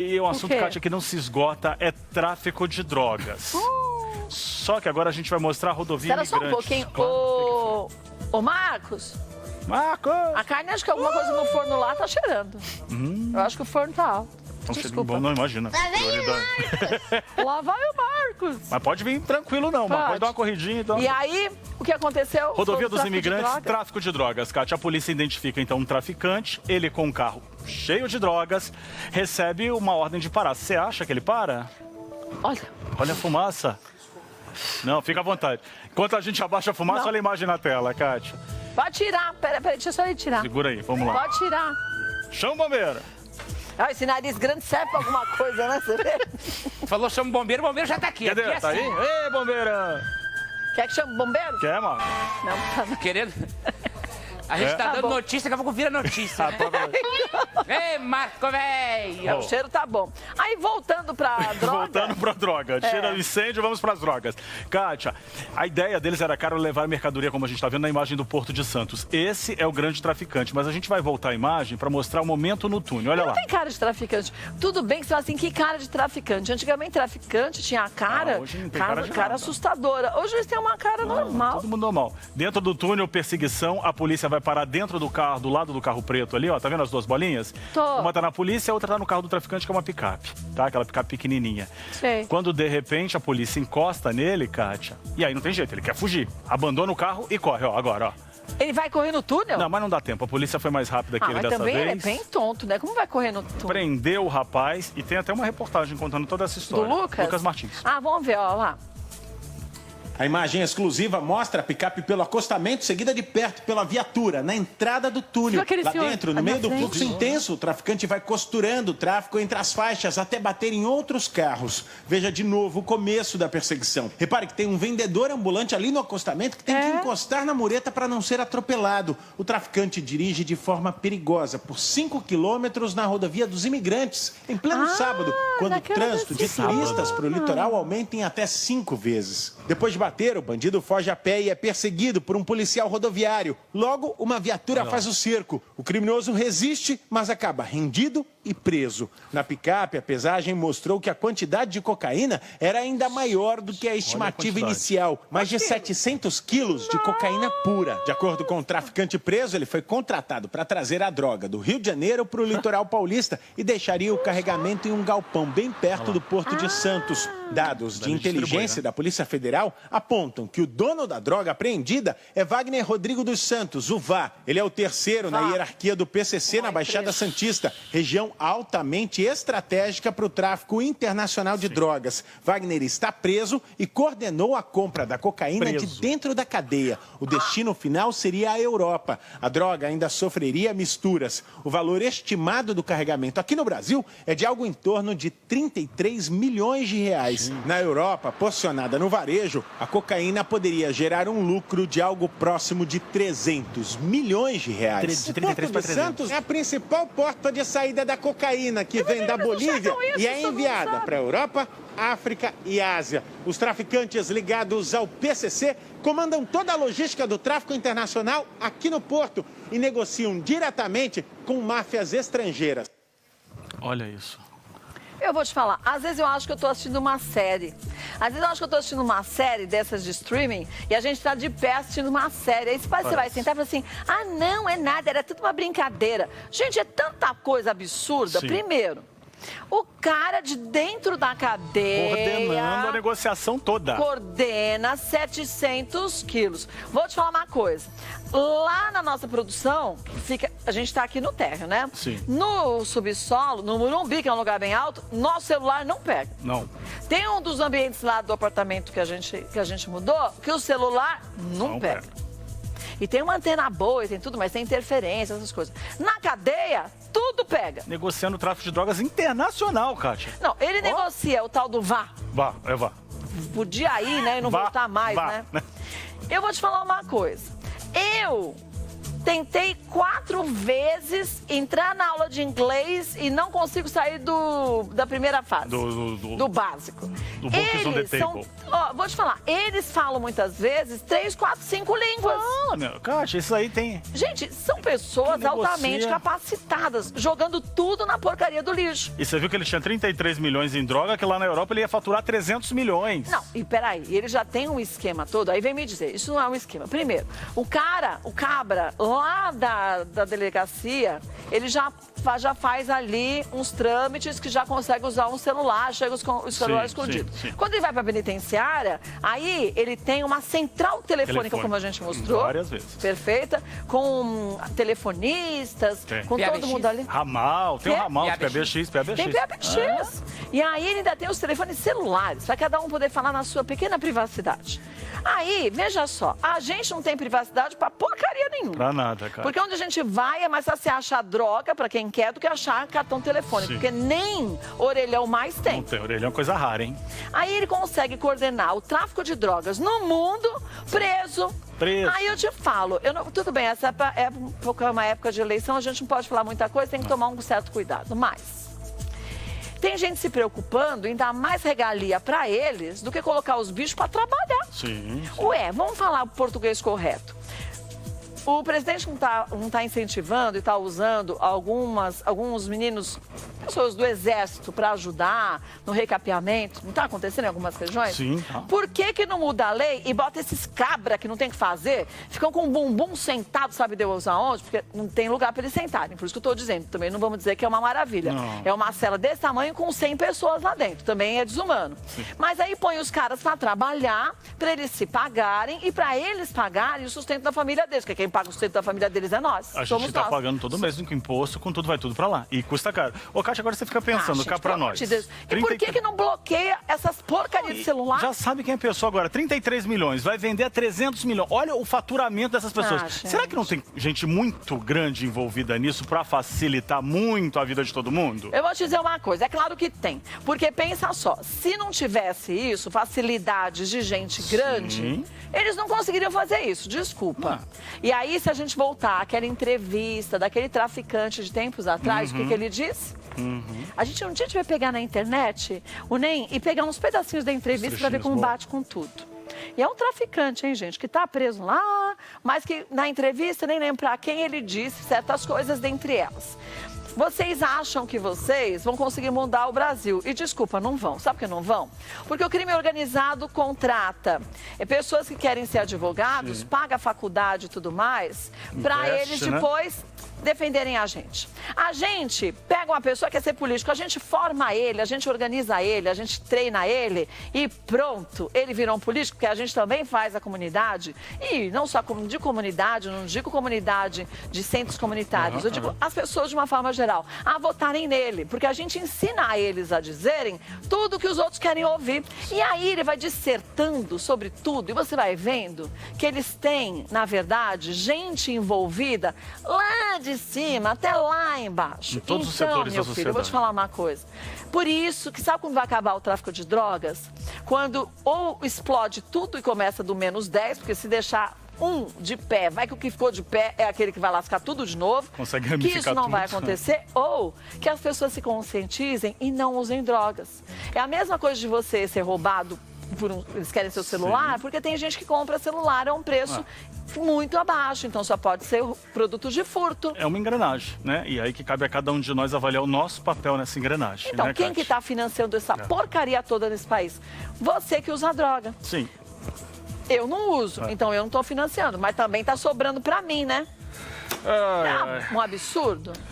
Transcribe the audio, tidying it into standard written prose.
E um assunto, Kátia, que não se esgota é tráfico de drogas. Só que agora a gente vai mostrar a rodovia Espera só um pouquinho. Ô, Marcos. Marcos! A carne, acho que alguma coisa no forno lá tá cheirando. Eu acho que o forno tá alto. Desculpa. Bom, não imagina. Lá vai o Marcos. Mas pode vir tranquilo não, mas pode dar uma corridinha. Então. E aí, o que aconteceu? Rodovia dos Imigrantes, tráfico de drogas. Kátia, a polícia identifica então um traficante, ele com um carro cheio de drogas, recebe uma ordem de parar. Você acha que ele para? Olha a fumaça. Não, fica à vontade. Enquanto a gente abaixa a fumaça, olha a imagem na tela, Kátia. Pode tirar, peraí, deixa eu só ele tirar. Segura aí, vamos lá. Pode tirar. Chama o bombeiro. Ah, esse nariz grande serve pra alguma coisa, né? Você vê? Falou, chama o bombeiro já tá aqui. Cadê? Aqui é Tá assim. aí? Ei, bombeira! Quer que chame o bombeiro? Quer, mano? Não, tá Querendo? A gente tá dando notícia, daqui a pouco vira notícia. Ei, Marco, velho! O cheiro tá bom. Aí, voltando pra droga... Voltando pra droga. Tira o incêndio, vamos pras drogas. Kátia, a ideia deles era, cara, levar mercadoria, como a gente tá vendo na imagem do Porto de Santos. Esse é o grande traficante, mas a gente vai voltar a imagem pra mostrar o momento no túnel. Olha lá. Não tem cara de traficante. Tudo bem que você fala assim, que cara de traficante? Antigamente, traficante tinha a cara, hoje não tem cara de nada. assustadora. Hoje eles têm uma cara normal. Todo mundo normal. Dentro do túnel, perseguição, a polícia vai parar dentro do carro, do lado do carro preto ali, ó. Tá vendo as duas bolinhas? Uma tá na polícia, a outra tá no carro do traficante, que é uma picape, tá? Aquela picape pequenininha. Sei. Quando, de repente, a polícia encosta nele, Kátia, e aí não tem jeito, ele quer fugir. Abandona o carro e corre, ó, agora, ó. Ele vai correr no túnel? Não, mas não dá tempo. A polícia foi mais rápida que ele mas dessa também vez. ele é bem tonto, né? Como vai correr no túnel? Prendeu o rapaz e tem até uma reportagem contando toda essa história. Do Lucas? Lucas Martins. Ah, vamos ver, ó lá. A imagem exclusiva mostra a picape pelo acostamento, seguida de perto pela viatura, na entrada do túnel. Lá dentro, no meio do fluxo intenso, o traficante vai costurando o tráfego entre as faixas até bater em outros carros. Veja de novo o começo da perseguição. Repare que tem um vendedor ambulante ali no acostamento que tem que encostar na mureta para não ser atropelado. O traficante dirige de forma perigosa por 5 quilômetros na rodovia dos Imigrantes, em pleno sábado, quando o trânsito de turistas para o litoral aumenta em até 5 vezes. Depois de bater, o bandido foge a pé e é perseguido por um policial rodoviário. Logo, uma viatura faz o cerco. O criminoso resiste, mas acaba rendido e preso. Na picape, a pesagem mostrou que a quantidade de cocaína era ainda maior do que a estimativa inicial. Mais de 700 quilos de cocaína pura. De acordo com o traficante preso, ele foi contratado para trazer a droga do Rio de Janeiro para o litoral paulista e deixaria o carregamento em um galpão bem perto do Porto de Santos. Dados de inteligência da Polícia Federal apontam que o dono da droga apreendida é Wagner Rodrigo dos Santos, o VA. Ele é o terceiro na hierarquia do PCC na Baixada Santista, região altamente estratégica para o tráfico internacional de drogas. Wagner está preso e coordenou a compra da cocaína de dentro da cadeia. O destino final seria a Europa. A droga ainda sofreria misturas. O valor estimado do carregamento aqui no Brasil é de algo em torno de 33 milhões de reais. Na Europa, porcionada no varejo, a cocaína poderia gerar um lucro de algo próximo de 300 milhões de reais. De 33 para 300. Santos é a principal porta de saída da cocaína, que vem da Bolívia e é enviada para a Europa, África e Ásia. Os traficantes ligados ao PCC comandam toda a logística do tráfico internacional aqui no Porto e negociam diretamente com máfias estrangeiras. Olha isso. Eu vou te falar, às vezes eu acho que eu tô assistindo uma série. Às vezes eu acho que eu tô assistindo uma série dessas de streaming e a gente tá de pé assistindo uma série. Aí você vai sentar e fala assim, ah, não, é nada, era tudo uma brincadeira. Gente, é tanta coisa absurda. Sim. Primeiro, o cara de dentro da cadeia... Coordenando a negociação toda. Coordena 700 quilos. Vou te falar uma coisa. Lá na nossa produção, a gente está aqui no térreo, né? Sim. No subsolo, no Morumbi, que é um lugar bem alto, nosso celular não pega. Não. Tem um dos ambientes lá do apartamento que a gente mudou, que o celular não pega. E tem uma antena boa e tem tudo, mas tem interferência, essas coisas. Na cadeia, tudo pega. Negociando tráfico de drogas internacional, Kátia. Não, ele negocia o tal do VA. Vá. Podia ir, né, e não voltar mais, né? Eu vou te falar uma coisa. Eu Tentei 4 vezes entrar na aula de inglês e não consigo sair da primeira fase. Do básico. Do books on the table. Vou te falar, eles falam muitas vezes 3, 4, 5 línguas. Kátia, isso aí tem... Gente, são pessoas altamente capacitadas, jogando tudo na porcaria do lixo. E você viu que ele tinha 33 milhões em droga, que lá na Europa ele ia faturar 300 milhões. Não, e peraí, ele já tem um esquema todo, aí vem me dizer, isso não é um esquema. Primeiro, o cabra, lá da delegacia, ele já faz ali uns trâmites que já consegue usar um celular, chega os celulares escondidos. Sim. Quando ele vai para a penitenciária, aí ele tem uma central telefônica, como a gente mostrou. Várias vezes. Perfeita, com telefonistas, com todo mundo ali. Ramal, tem um ramal, PBX. Tem PBX. E aí ele ainda tem os telefones celulares, para cada um poder falar na sua pequena privacidade. Aí, veja só, a gente não tem privacidade pra porcaria nenhuma. Pra nada, cara. Porque onde a gente vai é mais fácil achar droga, pra quem quer, do que achar cartão telefônico. Sim. Porque nem orelhão mais tem. Não tem, orelhão é coisa rara, hein? Aí ele consegue coordenar o tráfico de drogas no mundo, preso. Aí eu te falo, tudo bem, essa é uma época de eleição, a gente não pode falar muita coisa, tem que tomar um certo cuidado. Mas tem gente se preocupando em dar mais regalia para eles do que colocar os bichos para trabalhar. Sim. Ué, vamos falar o português correto. O presidente não tá incentivando e está usando alguns meninos, pessoas do exército, para ajudar no recapeamento. Não está acontecendo em algumas regiões? Sim. Por que não muda a lei e bota esses cabra que não tem o que fazer, ficam com o bumbum sentado, sabe Deus aonde? Porque não tem lugar para eles sentarem. Por isso que eu estou dizendo. Também não vamos dizer que é uma maravilha. Não. É uma cela desse tamanho com 100 pessoas lá dentro. Também é desumano. Sim. Mas aí põe os caras para trabalhar, para eles se pagarem e para eles pagarem o sustento da família deles. Porque quem paga o sustento da família deles é nós. A gente está pagando todo mês com imposto, com tudo, vai tudo para lá. E custa caro. Ô, Kátia, agora você fica pensando, cá para nós. E por que não bloqueia essas porcarias de celular? Já sabe quem é a pessoa agora. 33 milhões, vai vender a 300 milhões. Olha o faturamento dessas pessoas. Será que não tem gente muito grande envolvida nisso para facilitar muito a vida de todo mundo? Eu vou te dizer uma coisa, é claro que tem. Porque pensa só, se não tivesse isso, facilidades de gente grande, eles não conseguiriam fazer isso, desculpa. E aí, se a gente voltar àquela entrevista daquele traficante de tempos atrás, o que ele disse? A gente um dia vai pegar na internet o NEM e pegar uns pedacinhos da entrevista para ver como bate com tudo. E é um traficante, hein, gente, que tá preso lá, mas que na entrevista nem lembro pra quem ele disse certas coisas dentre elas. Vocês acham que vocês vão conseguir mudar o Brasil? E desculpa, não vão. Sabe por que não vão? Porque o crime organizado contrata pessoas que querem ser advogados, paga a faculdade e tudo mais, para eles depois defenderem a gente. A gente pega uma pessoa que quer ser político, a gente forma ele, a gente organiza ele, a gente treina ele e pronto, ele virou um político, porque a gente também faz a comunidade, e não só de comunidade, não digo comunidade de centros comunitários, eu digo as pessoas de uma forma geral, a votarem nele, porque a gente ensina a eles a dizerem tudo que os outros querem ouvir. E aí ele vai dissertando sobre tudo, e você vai vendo que eles têm, na verdade, gente envolvida lá de cima até lá embaixo. Em todos os setores da sociedade. Eu vou te falar uma coisa. Por isso, que sabe quando vai acabar o tráfico de drogas? Quando ou explode tudo e começa do -10, porque se deixar um de pé, vai que o que ficou de pé é aquele que vai lascar tudo de novo. Consegue que ramificar isso não tudo, vai acontecer, ou que as pessoas se conscientizem e não usem drogas. É a mesma coisa de você ser roubado eles querem seu celular, porque tem gente que compra celular a um preço muito abaixo, então só pode ser produto de furto. É uma engrenagem, né? E aí que cabe a cada um de nós avaliar o nosso papel nessa engrenagem. Então, né, quem que está financiando essa porcaria toda nesse país? Você que usa droga. Sim. Eu não uso, então eu não estou financiando, mas também está sobrando para mim, né? É um absurdo.